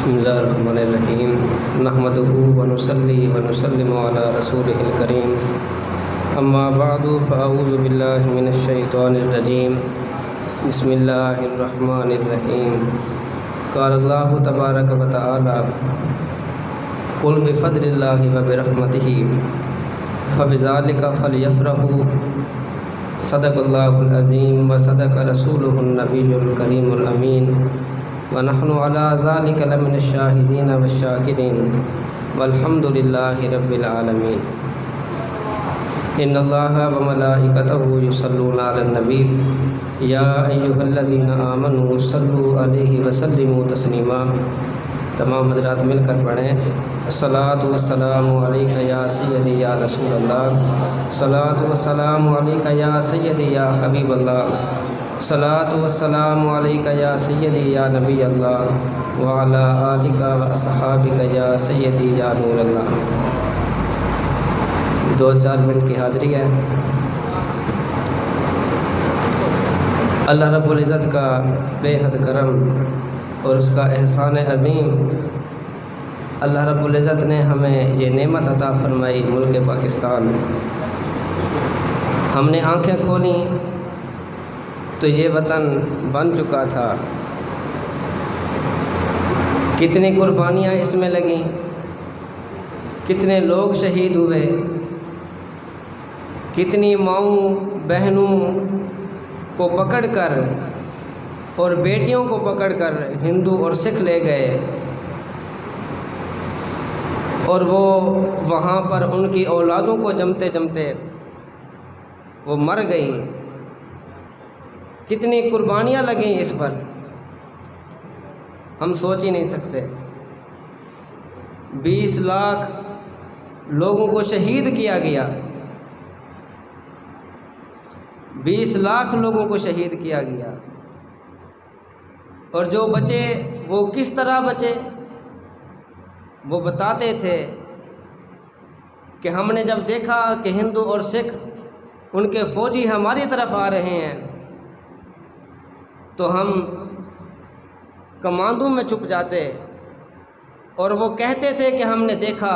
بسم اللہ الرحمن الرحیم نحمدہ ونصلی ونسلم علی رسولہ الکریم اما بعد فاعوذ باللہ من الشیطان الرجیم بسم اللہ الرحمن الرحیم قال اللہ تبارک و تعالی قل بفضل اللہ وبرحمتہ فبذلک فلیفرحوا صدق اللہ العظیم وصدق رسولہ النبی الکریم الامین ونحن على ذلك لمن الشاهدين والشاكرين والحمد لله رب العالمين ان الله وملائكته يصلون على النبي يا ايها الذين آمنوا صلوا عليه وسلموا تسليما۔ تمام حضرات مل کر پڑھیں الصلاۃ والسلام علیک یا سیدی یا رسول اللہ، الصلاۃ والسلام علیک یا سیدی یا حبیب اللہ، صلاۃ والسلام علیک یا سیدی یا نبی اللہ وعلی آلک و اصحابک یا سیدی یا نور اللہ۔ 2-4 منٹ کی حاضری ہے۔ اللہ رب العزت کا بے حد کرم اور اس کا احسان عظیم، اللہ رب العزت نے ہمیں یہ نعمت عطا فرمائی ملک پاکستان۔ ہم نے آنکھیں کھولی تو یہ وطن بن چکا تھا، کتنی قربانیاں اس میں لگیں، کتنے لوگ شہید ہوئے، کتنی ماؤں بہنوں کو پکڑ کر اور بیٹیوں کو پکڑ کر ہندو اور سکھ لے گئے، اور وہ وہاں پر ان کی اولادوں کو جمتے جمتے وہ مر گئیں۔ کتنی قربانیاں لگیں اس پر، ہم سوچ ہی نہیں سکتے۔ 20 لاکھ لوگوں کو شہید کیا گیا، 20 لاکھ لوگوں کو شہید کیا گیا، اور جو بچے وہ کس طرح بچے؟ وہ بتاتے تھے کہ ہم نے جب دیکھا کہ ہندو اور سکھ ان کے فوجی ہماری طرف آ رہے ہیں تو ہم کماندوں میں چھپ جاتے، اور وہ کہتے تھے کہ ہم نے دیکھا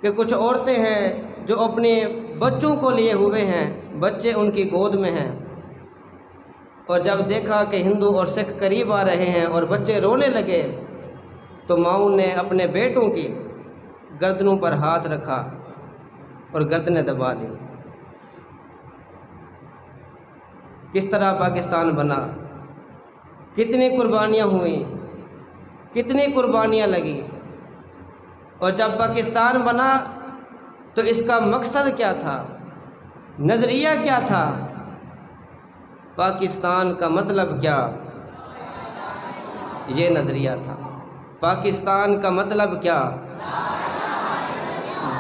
کہ کچھ عورتیں ہیں جو اپنے بچوں کو لیے ہوئے ہیں، بچے ان کی گود میں ہیں، اور جب دیکھا کہ ہندو اور سکھ قریب آ رہے ہیں اور بچے رونے لگے تو ماؤں نے اپنے بیٹوں کی گردنوں پر ہاتھ رکھا اور گردنیں دبا دیں۔ کس طرح پاکستان بنا، کتنی قربانیاں ہوئیں، کتنی قربانیاں لگیں، اور جب پاکستان بنا تو اس کا مقصد کیا تھا، نظریہ کیا تھا؟ پاکستان کا مطلب کیا؟ یہ نظریہ تھا۔ پاکستان کا مطلب کیا؟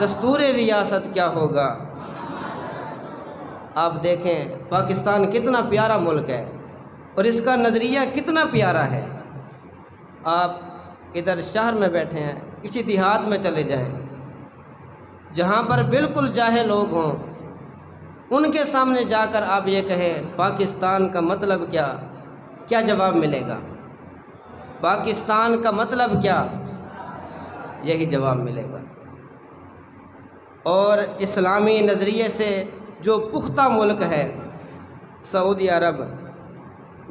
دستور ریاست کیا ہوگا؟ آپ دیکھیں پاکستان کتنا پیارا ملک ہے اور اس کا نظریہ کتنا پیارا ہے۔ آپ ادھر شہر میں بیٹھے ہیں، کسی دیہات میں چلے جائیں جہاں پر بالکل جاہل لوگ ہوں، ان کے سامنے جا کر آپ یہ کہیں پاکستان کا مطلب کیا، کیا جواب ملے گا؟ پاکستان کا مطلب کیا؟ یہی جواب ملے گا۔ اور اسلامی نظریے سے جو پختہ ملک ہے سعودی عرب،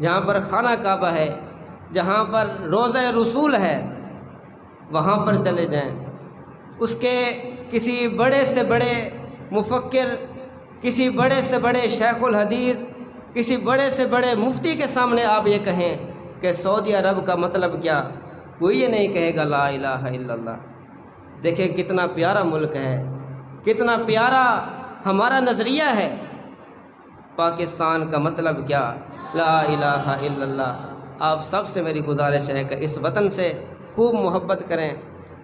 جہاں پر خانہ کعبہ ہے، جہاں پر روضہ رسول ہے، وہاں پر چلے جائیں، اس کے کسی بڑے سے بڑے مفکر، کسی بڑے سے بڑے شیخ الحدیث، کسی بڑے سے بڑے مفتی کے سامنے آپ یہ کہیں کہ سعودی عرب کا مطلب کیا، کوئی یہ نہیں کہے گا لا الہ الا اللہ۔ دیکھیں کتنا پیارا ملک ہے، کتنا پیارا ہمارا نظریہ ہے۔ پاکستان کا مطلب کیا؟ لا الہ الا اللہ۔ آپ سب سے میری گزارش ہے کہ اس وطن سے خوب محبت کریں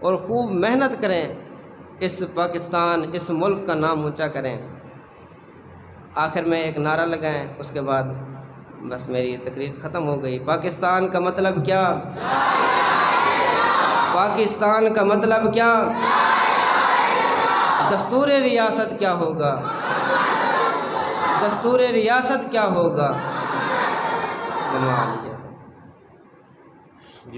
اور خوب محنت کریں، اس پاکستان، اس ملک کا نام اونچا کریں۔ آخر میں ایک نعرہ لگائیں، اس کے بعد بس میری تقریر ختم ہو گئی۔ پاکستان کا مطلب کیا؟ پاکستان کا مطلب کیا؟ دستور ریاست کیا ہوگا؟ دستور ریاست کیا ہوگا؟